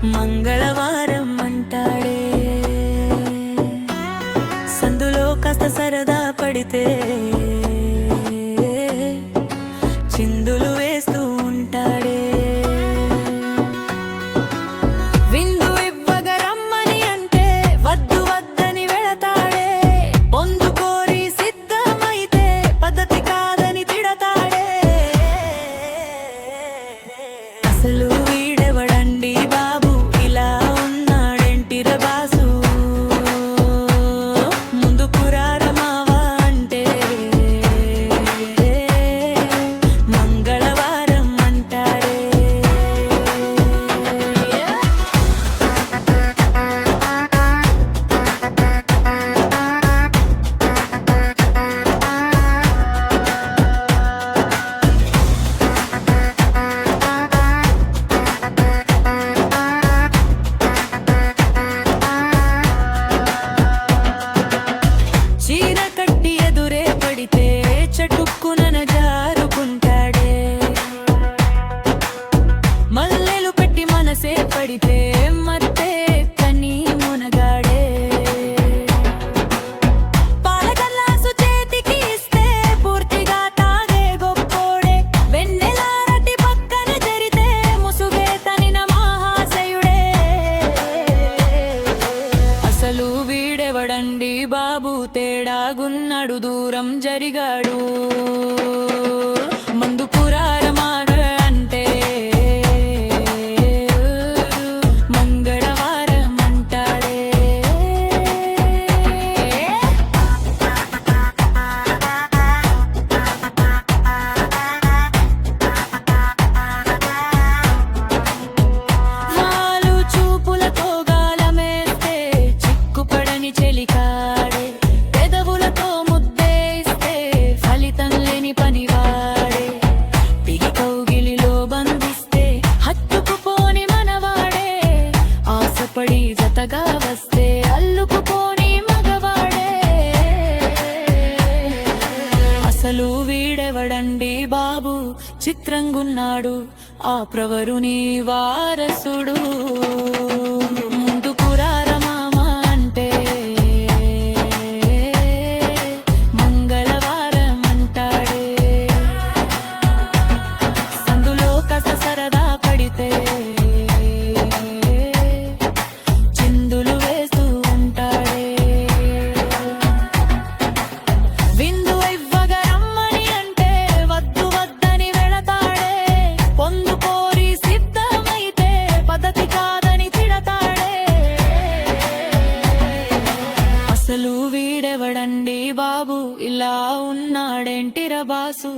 మంగళవారం అంటాడే, సందులో కాస్త సరదా పడితే చిందులు వేస్తూ ఉంటాడే. విందు ఇవ్వగా రమ్మని అంటే వద్దు వద్దని వెళతాడే, పొందు కోరి సిద్ధమైతే పద్ధతి కాదని తిడతాడే. అసలు వీడెవడండి బాబు, ఇలా ఉన్నాడేంటిర బాసు, ముందుకు రారమావా అంటే మంగళవారం అంటాడే. చీర కట్టి ఎదురే పడితే చటుక్కున జారుకుంటాడే, మల్లెలు పెట్టి మనసే పడితే మత్తే కని మునగాడే. పాల గ్లాసు చేతికి ఇస్తే పూర్తిగా తాగే గొప్పోడే, వెన్నెలారటి పక్కన జరితే ముసుగే తనిన మహాశయుడే. అసలు వీడెవడండి బాబు, తేడాగున్నాడు దూరం జరిగాడు, ముందుకు రారమాగ అంటే మంగళవారం అంటాడే. నాలు చూపులతో గాలమేస్తే చిక్కుపడని చెలికాడే, పెదవులతో ముద్దేస్తే ఫలితం లేని పనివాడే, పిగి కౌగిలిలో బంధిస్తే హత్తుకుపోని మనవాడే, ఆశపడి జతగా వస్తే అల్లుకుపోని మగవాడే. అసలు వీడెవడండి బాబు, చిత్రంగున్నాడు ఆ ప్రవరుని వారసుడు, ముందుకు రారమామా అంటే మంగళవారం అంటాడే. సందులో కాస్త సరదా పడితే చిందులు వేస్తూ ఉంటాడే. విందు ఇవ్వగా రమ్మని అంటే వద్దు వద్దని వెళతాడే, పొందు కోరి సిద్ధమైతే పద్ధతి కాదని తిడతాడే. అసలు వీడెవడండి బాబు, ఇలా ఉన్నాడేంటిర బాసు.